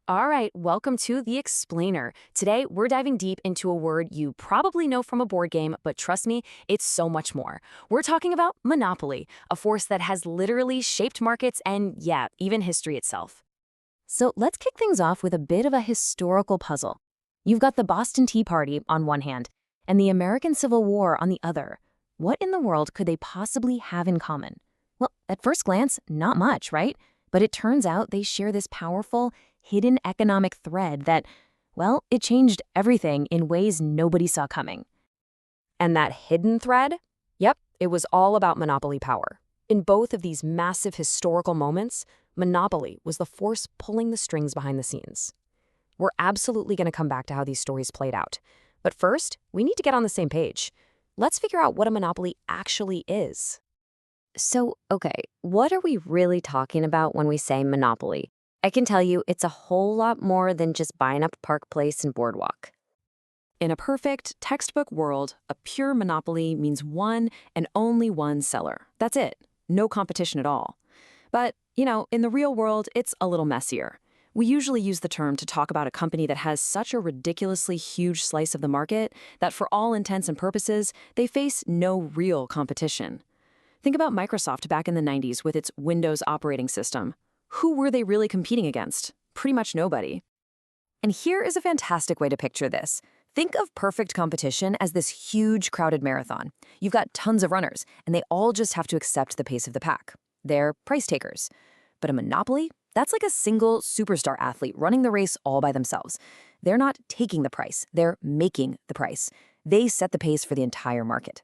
All right, welcome to The Explainer. Today, we're diving deep into a word you probably know from a board game, but trust me, it's so much more. We're talking about monopoly, a force that has literally shaped markets and, yeah, even history itself. So let's kick things off with a bit of a historical puzzle. You've got the Boston Tea Party on one hand, and the American Civil War on the other. What in the world could they possibly have in common? Well, at first glance, not much, right? But it turns out they share this powerful, hidden economic thread that, well, it changed everything in ways nobody saw coming. And that hidden thread? Yep, it was all about monopoly power. In both of these massive historical moments, monopoly was the force pulling the strings behind the scenes. We're absolutely going to come back to how these stories played out. But first, we need to get on the same page. Let's figure out what a monopoly actually is. So, okay, what are we really talking about when we say monopoly? I can tell you it's a whole lot more than just buying up Park Place and Boardwalk. In a perfect, textbook world, a pure monopoly means one and only one seller. That's it. No competition at all. But, in the real world, it's a little messier. We usually use the term to talk about a company that has such a ridiculously huge slice of the market that for all intents and purposes, they face no real competition. Think about Microsoft back in the 90s with its Windows operating system. Who were they really competing against? Pretty much nobody. And here is a fantastic way to picture this. Think of perfect competition as this huge crowded marathon. You've got tons of runners, and they all just have to accept the pace of the pack. They're price takers. But a monopoly? That's like a single superstar athlete running the race all by themselves. They're not taking the price, they're making the price. They set the pace for the entire market.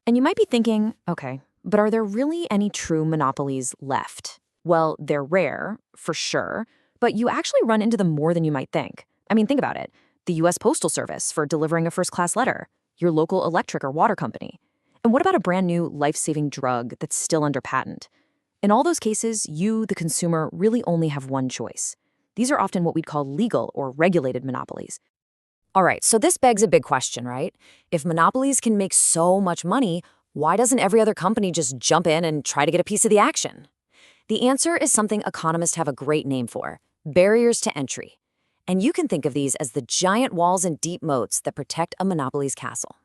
And you might be thinking, okay, but are there really any true monopolies left? Well, they're rare, for sure, but you actually run into them more than you might think. I mean, think about it. The U.S. Postal Service for delivering a first-class letter, your local electric or water company. And what about a brand new life-saving drug that's still under patent? In all those cases, you, the consumer, really only have one choice. These are often what we'd call legal or regulated monopolies. All right, so this begs a big question, right? If monopolies can make so much money, why doesn't every other company just jump in and try to get a piece of the action? The answer is something economists have a great name for: barriers to entry. And you can think of these as the giant walls and deep moats that protect a monopoly's castle.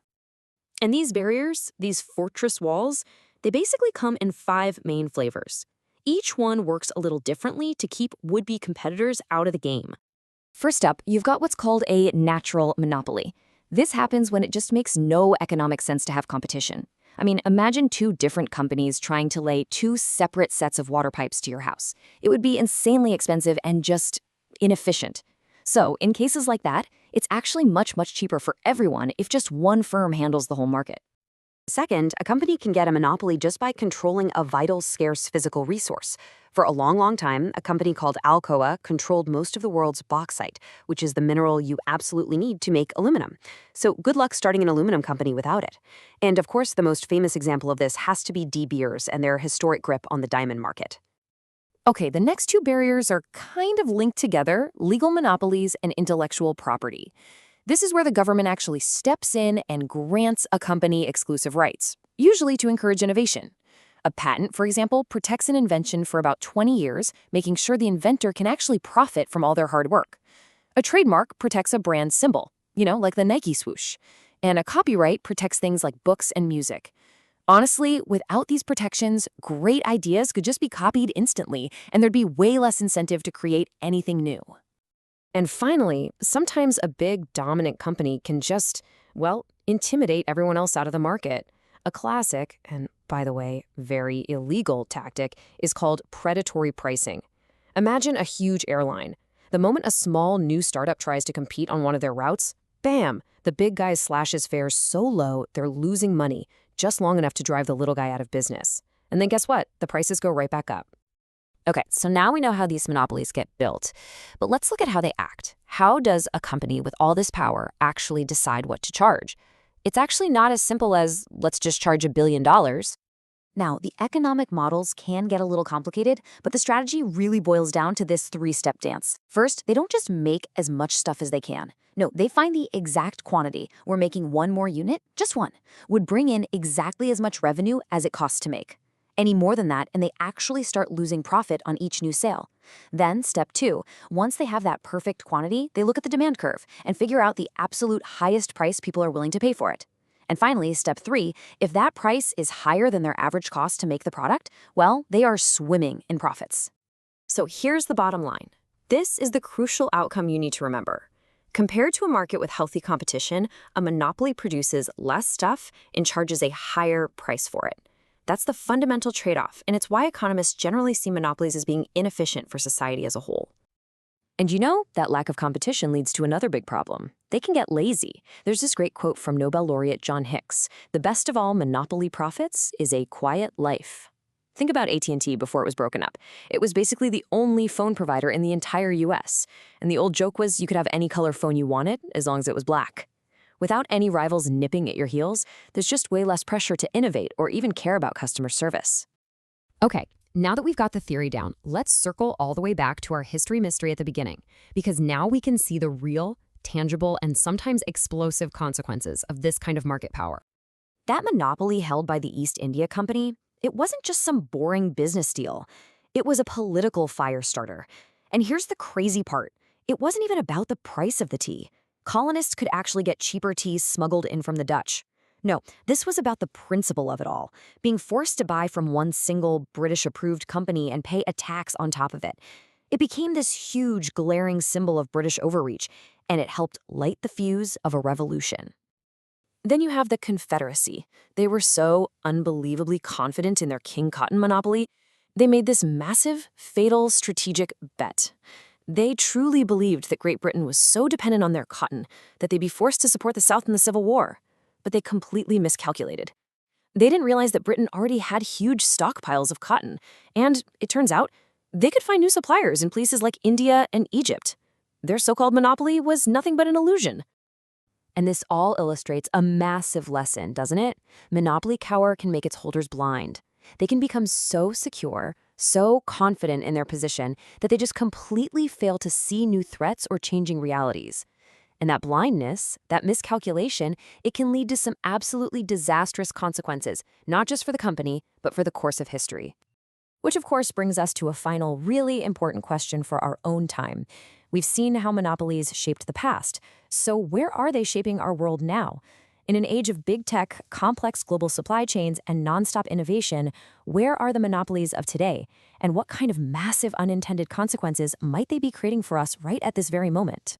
And these barriers, these fortress walls, they basically come in 5 main flavors. Each one works a little differently to keep would-be competitors out of the game. First up, you've got what's called a natural monopoly. This happens when it just makes no economic sense to have competition. I mean, imagine 2 different companies trying to lay 2 separate sets of water pipes to your house. It would be insanely expensive and just inefficient. So, in cases like that, it's actually much, much cheaper for everyone if just one firm handles the whole market. Second, a company can get a monopoly just by controlling a vital, scarce physical resource. For a long, long time, a company called Alcoa controlled most of the world's bauxite, which is the mineral you absolutely need to make aluminum. So good luck starting an aluminum company without it. And of course, the most famous example of this has to be De Beers and their historic grip on the diamond market. Okay, the next 2 barriers are kind of linked together: legal monopolies and intellectual property. This is where the government actually steps in and grants a company exclusive rights, usually to encourage innovation. A patent, for example, protects an invention for about 20 years, making sure the inventor can actually profit from all their hard work. A trademark protects a brand symbol, like the Nike swoosh. And a copyright protects things like books and music. Honestly, without these protections, great ideas could just be copied instantly, and there'd be way less incentive to create anything new. And finally, sometimes a big, dominant company can just, intimidate everyone else out of the market. A classic, and by the way, very illegal tactic, is called predatory pricing. Imagine a huge airline. The moment a small new startup tries to compete on one of their routes, bam, the big guy slashes fares so low they're losing money, just long enough to drive the little guy out of business. And then guess what? The prices go right back up. Okay, so now we know how these monopolies get built, but let's look at how they act. How does a company with all this power actually decide what to charge? It's actually not as simple as, let's just charge $1 billion. Now, the economic models can get a little complicated, but the strategy really boils down to this 3-step dance. First, they don't just make as much stuff as they can. No, they find the exact quantity where making one more unit, just one, would bring in exactly as much revenue as it costs to make. any more than that, and they actually start losing profit on each new sale. Then, step 2, once they have that perfect quantity, they look at the demand curve and figure out the absolute highest price people are willing to pay for it. And finally, step 3, if that price is higher than their average cost to make the product, well, they are swimming in profits. So here's the bottom line. This is the crucial outcome you need to remember. Compared to a market with healthy competition, a monopoly produces less stuff and charges a higher price for it. That's the fundamental trade-off, and it's why economists generally see monopolies as being inefficient for society as a whole. And you know, that lack of competition leads to another big problem. They can get lazy. There's this great quote from Nobel laureate John Hicks: "The best of all monopoly profits is a quiet life." Think about AT&T before it was broken up. It was basically the only phone provider in the entire US. And the old joke was you could have any color phone you wanted as long as it was black. Without any rivals nipping at your heels, there's just way less pressure to innovate or even care about customer service. Okay, now that we've got the theory down, let's circle all the way back to our history mystery at the beginning, because now we can see the real, tangible, and sometimes explosive consequences of this kind of market power. That monopoly held by the East India Company, it wasn't just some boring business deal. It was a political fire starter. And here's the crazy part. It wasn't even about the price of the tea. Colonists could actually get cheaper tea smuggled in from the Dutch. No, this was about the principle of it all, being forced to buy from one single British-approved company and pay a tax on top of it. It became this huge, glaring symbol of British overreach, and it helped light the fuse of a revolution. Then you have the Confederacy. They were so unbelievably confident in their King Cotton monopoly, they made this massive, fatal strategic bet. They truly believed that Great Britain was so dependent on their cotton that they'd be forced to support the South in the Civil War. But they completely miscalculated. They didn't realize that Britain already had huge stockpiles of cotton, and it turns out they could find new suppliers in places like India and Egypt. Their so-called monopoly was nothing but an illusion. And this all illustrates a massive lesson, doesn't it? Monopoly power can make its holders blind. They can become so secure, so confident in their position that they just completely fail to see new threats or changing realities. And that blindness, that miscalculation, it can lead to some absolutely disastrous consequences, not just for the company, but for the course of history. Which of course brings us to a final really important question for our own time. We've seen how monopolies shaped the past. So where are they shaping our world now? In an age of big tech, complex global supply chains, and nonstop innovation, where are the monopolies of today? And what kind of massive unintended consequences might they be creating for us right at this very moment?